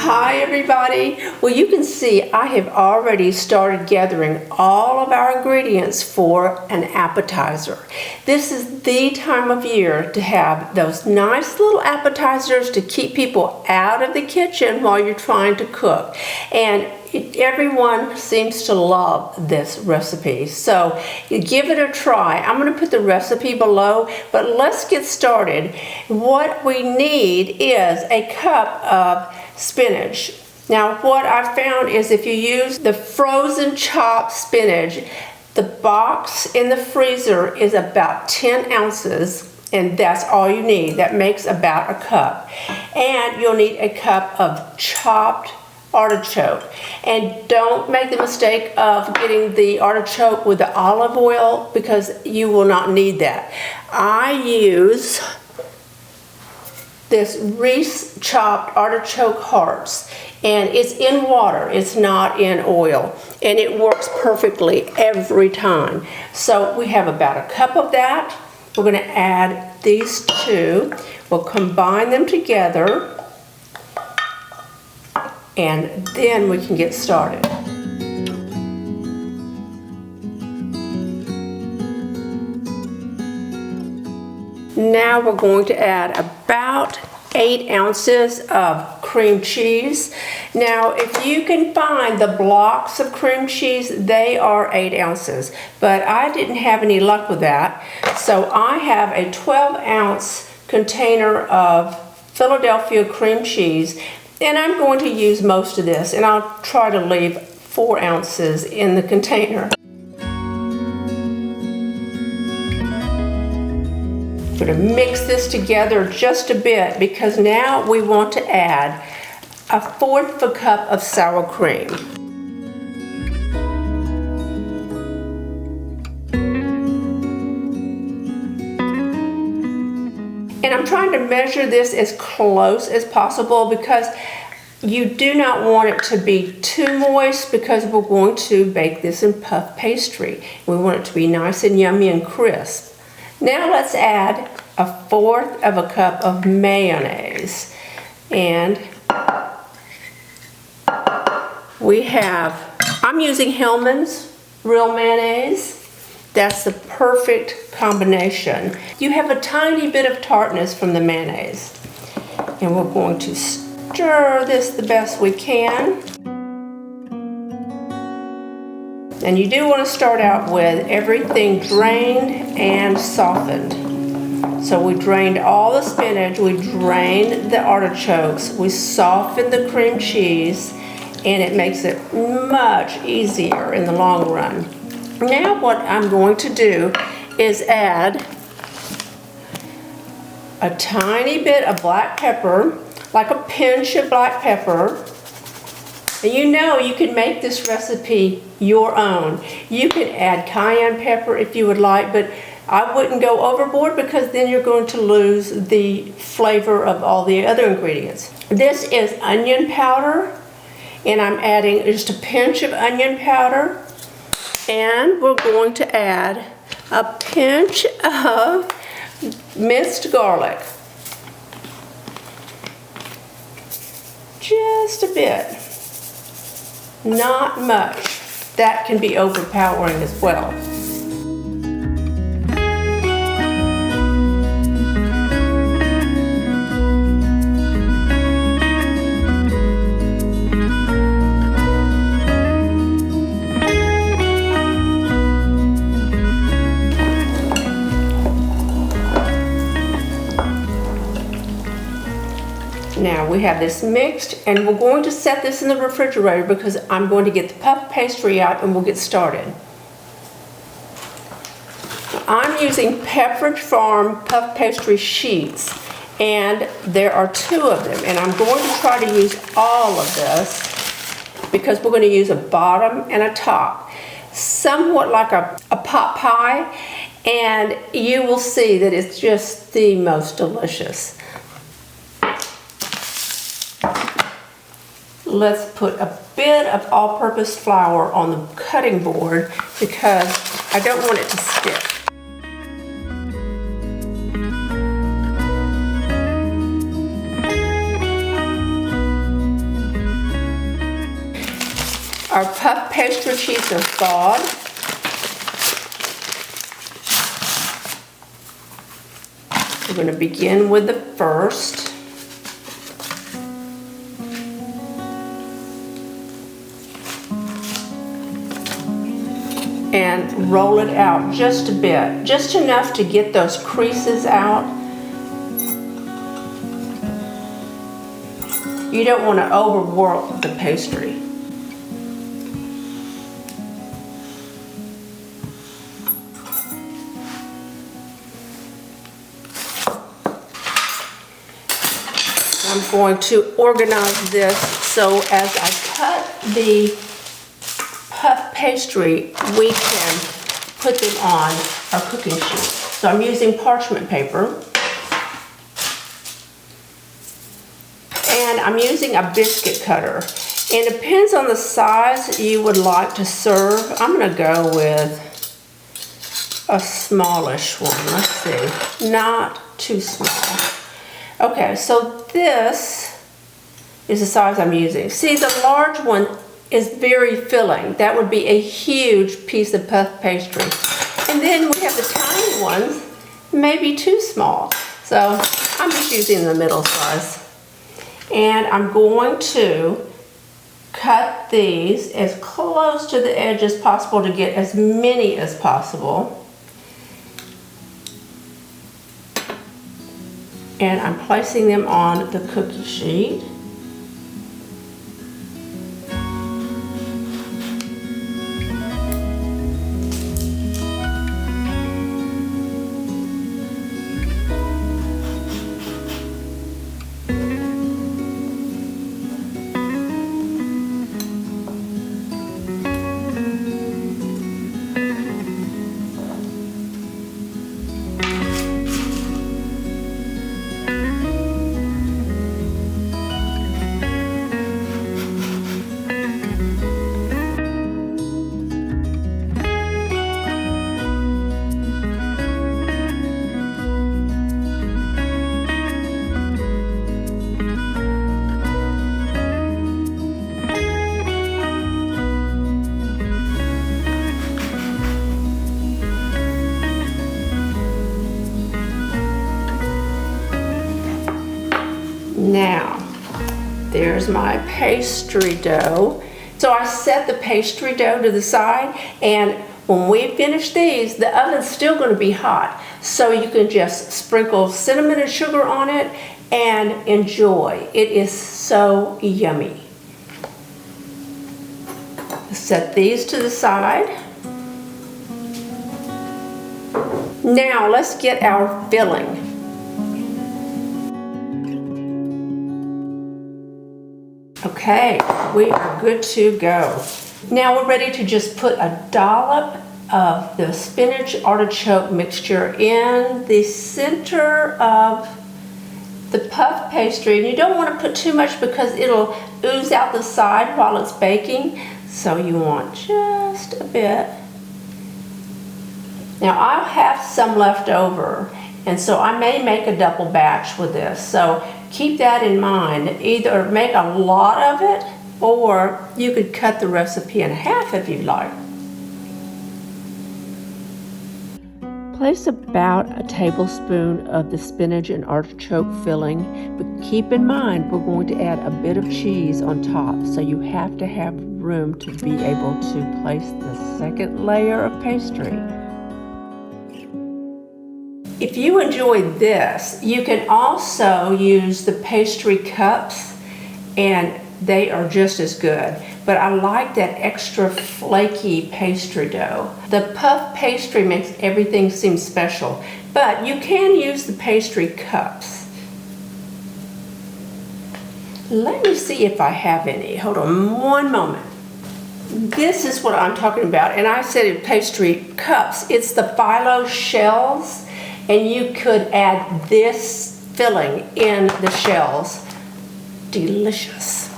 Hi everybody. Well, you can see I have already started gathering all of our ingredients for an appetizer. This is the time of year to have those nice little appetizers to keep people out of the kitchen while you're trying to cook. And everyone seems to love this recipe, so give it a try. I'm going to put the recipe below, but let's get started. What we need is a cup of spinach. Now what I found is if you use the frozen chopped spinach, the box in the freezer is about 10 ounces, and that's all you need. That makes about a cup. And you'll need a cup of chopped artichoke. And don't make the mistake of getting the artichoke with the olive oil, because you will not need that. I use this Reese chopped artichoke hearts, and it's in water, it's not in oil, and it works perfectly every time. So we have about a cup of that. We're going to add these two. We'll combine them together, and then we can get started. Now we're going to add about 8 ounces of cream cheese. Now if you can find the blocks of cream cheese, they are 8 ounces, but I didn't have any luck with that. So I have a 12-ounce container of Philadelphia cream cheese, and I'm going to use most of this, and I'll try to leave 4 ounces in the container. I'm going to mix this together just a bit, because now we want to add 1/4 of a cup of sour cream. And I'm trying to measure this as close as possible, because you do not want it to be too moist, because we're going to bake this in puff pastry. We want it to be nice and yummy and crisp. Now let's add 1/4 of a cup of mayonnaise. And I'm using Hellmann's real mayonnaise. That's the perfect combination. You have a tiny bit of tartness from the mayonnaise. And we're going to stir this the best we can. And you do want to start out with everything drained and softened. So we drained all the spinach, we drained the artichokes, we softened the cream cheese, and it makes it much easier in the long run. Now what I'm going to do is add a tiny bit of black pepper, like a pinch of black pepper. And you know you can make this recipe your own. You can add cayenne pepper if you would like, but I wouldn't go overboard, because then you're going to lose the flavor of all the other ingredients. This is onion powder, and I'm adding just a pinch of onion powder. And we're going to add a pinch of minced garlic. Just a bit. Not much. That can be overpowering as well. Now we have this mixed, and we're going to set this in the refrigerator, because I'm going to get the puff pastry out and we'll get started. I'm using Pepperidge Farm puff pastry sheets, and there are 2 of them, and I'm going to try to use all of this, because we're going to use a bottom and a top, somewhat like a pot pie, and you will see that it's just the most delicious. Let's put a bit of all-purpose flour on the cutting board, because I don't want it to stick. Our puff pastry cheese are thawed. We're going to begin with the first. And roll it out just a bit, just enough to get those creases out. You don't want to overwork the pastry. I'm going to organize this so as I cut the puff pastry, we can put them on our cooking sheet. So I'm using parchment paper. And I'm using a biscuit cutter. And it depends on the size you would like to serve. I'm going to go with a smallish one. Let's see. Not too small. Okay, so this is the size I'm using. See, the large one is very filling. That would be a huge piece of puff pastry. And then we have the tiny ones, maybe too small. So I'm just using the middle size. And I'm going to cut these as close to the edge as possible to get as many as possible. And I'm placing them on the cookie sheet. Now, there's my pastry dough. So I set the pastry dough to the side, and when we finish these, the oven's still going to be hot. So you can just sprinkle cinnamon and sugar on it and enjoy. It is so yummy. Set these to the side. Now let's get our filling. Okay, we are good to go. Now we're ready to just put a dollop of the spinach artichoke mixture in the center of the puff pastry. And you don't want to put too much because it'll ooze out the side while it's baking. So you want just a bit. Now I'll have some left over, and so I may make a double batch with this. So keep that in mind. Either make a lot of it, or you could cut the recipe in half if you'd like. Place about a tablespoon of the spinach and artichoke filling, but keep in mind we're going to add a bit of cheese on top, so you have to have room to be able to place the second layer of pastry. If you enjoyed this, you can also use the pastry cups, and they are just as good. But I like that extra flaky pastry dough. The puff pastry makes everything seem special, but you can use the pastry cups. Let me see if I have any. Hold on one moment. This is what I'm talking about, and I said pastry cups. It's the phyllo shells. And you could add this filling in the shells. Delicious.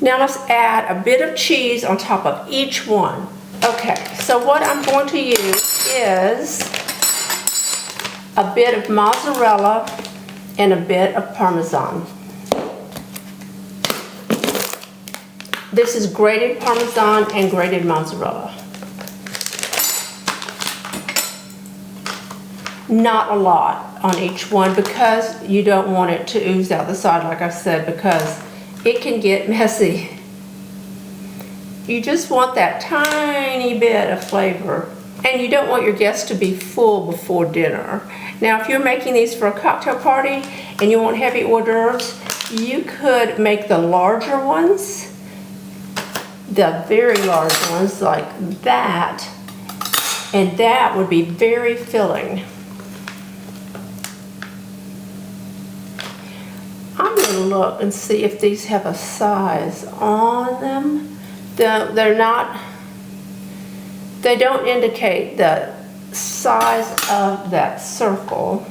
Now let's add a bit of cheese on top of each one. Okay, so what I'm going to use is a bit of mozzarella and a bit of Parmesan. This is grated Parmesan and grated mozzarella. Not a lot on each one because you don't want it to ooze out the side, like I said, because it can get messy. You just want that tiny bit of flavor, and you don't want your guests to be full before dinner. Now, if you're making these for a cocktail party and you want heavy hors d'oeuvres, you could make the larger ones, the very large ones like that, and that would be very filling. I'm going to look and see if these have a size on them. They're not, they don't indicate the size of that circle.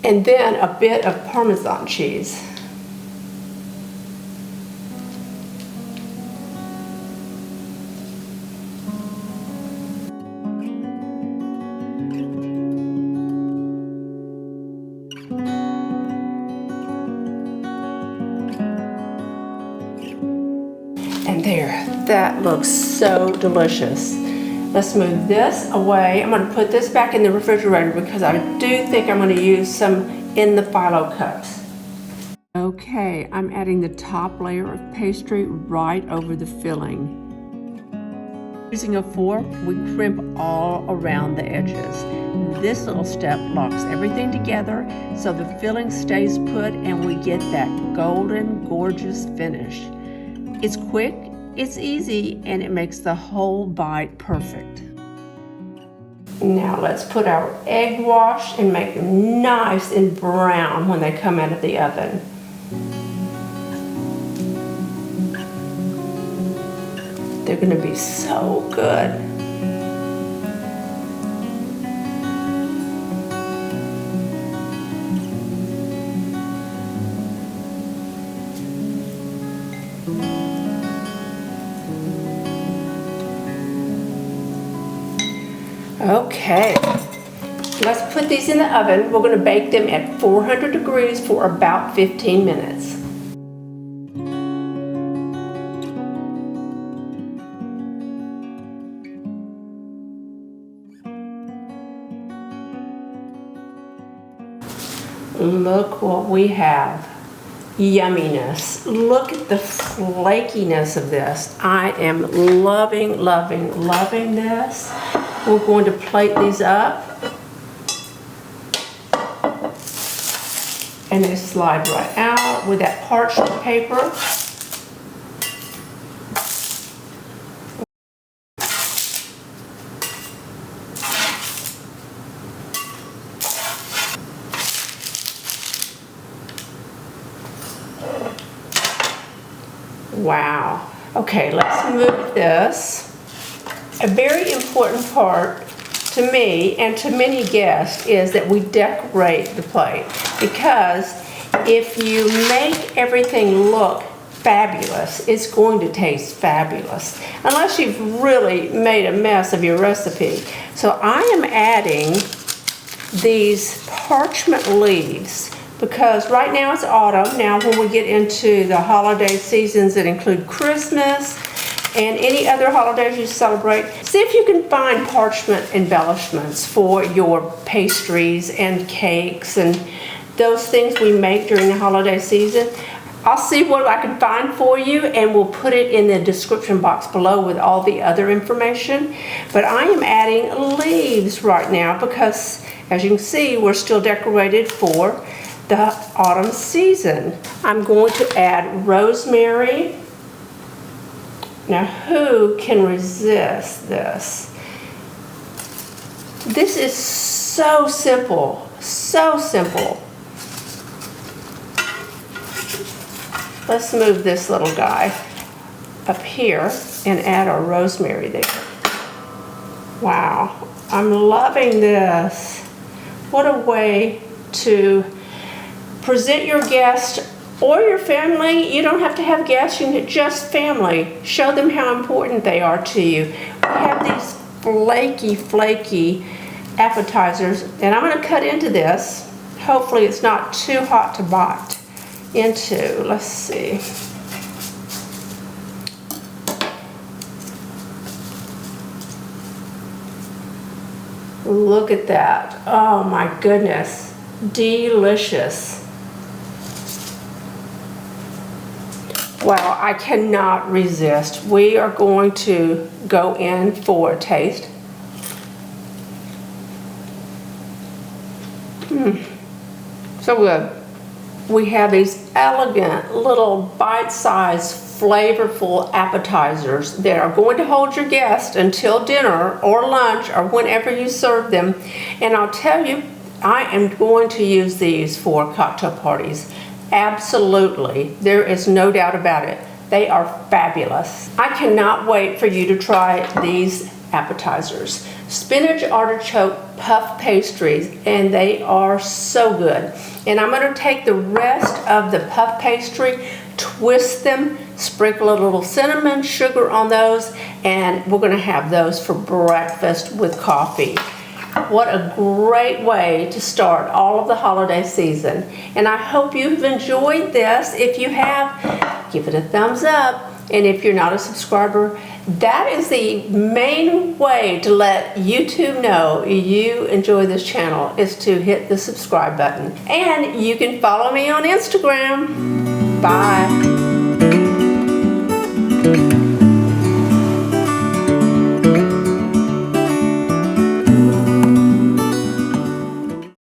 And then a bit of Parmesan cheese. And there, that looks so delicious. Let's move this away. I'm going to put this back in the refrigerator because I do think I'm going to use some in the phyllo cups. Okay, I'm adding the top layer of pastry right over the filling. Using a fork, we crimp all around the edges. This little step locks everything together so the filling stays put and we get that golden, gorgeous finish. It's quick, it's easy, and it makes the whole bite perfect. Now let's put our egg wash and make them nice and brown when they come out of the oven. They're going to be so good. Okay, let's put these in the oven. We're going to bake them at 400 degrees for about 15 minutes. Look what we have. Yumminess. Look at the flakiness of this. I am loving, loving, loving this. We're going to plate these up. And they slide right out with that parchment paper. Wow. Okay, let's move this. A very important part to me and to many guests is that we decorate the plate, because if you make everything look fabulous, it's going to taste fabulous, unless you've really made a mess of your recipe. So I am adding these parchment leaves, because right now it's autumn. Now when we get into the holiday seasons that include Christmas and any other holidays you celebrate, see if you can find parchment embellishments for your pastries and cakes and those things we make during the holiday season. I'll see what I can find for you, and we'll put it in the description box below with all the other information. But I am adding leaves right now because, as you can see, we're still decorated for the autumn season. I'm going to add rosemary. Now, who can resist this? This is so simple, so simple. Let's move this little guy up here and add our rosemary there. Wow, I'm loving this. What a way to present your guest or your family. You don't have to have guests, you can just family. Show them how important they are to you. We have these flaky appetizers, and I'm going to cut into this. Hopefully it's not too hot to bite into. Let's see. Look at that. Oh my goodness. Delicious. Wow, I cannot resist. We are going to go in for a taste. So good. We have these elegant little bite-sized flavorful appetizers that are going to hold your guests until dinner or lunch or whenever you serve them. And I'll tell you, I am going to use these for cocktail parties. Absolutely. There is no doubt about it. They are fabulous. I cannot wait for you to try these appetizers. Spinach Artichoke puff pastries, and they are so good. And I'm going to take the rest of the puff pastry, twist them, sprinkle a little cinnamon sugar on those, and we're going to have those for breakfast with coffee. What a great way to start all of the holiday season. And I hope you've enjoyed this. If you have, give it a thumbs up. And if you're not a subscriber, that is the main way to let YouTube know you enjoy this channel, is to hit the subscribe button. And you can follow me on Instagram. Bye.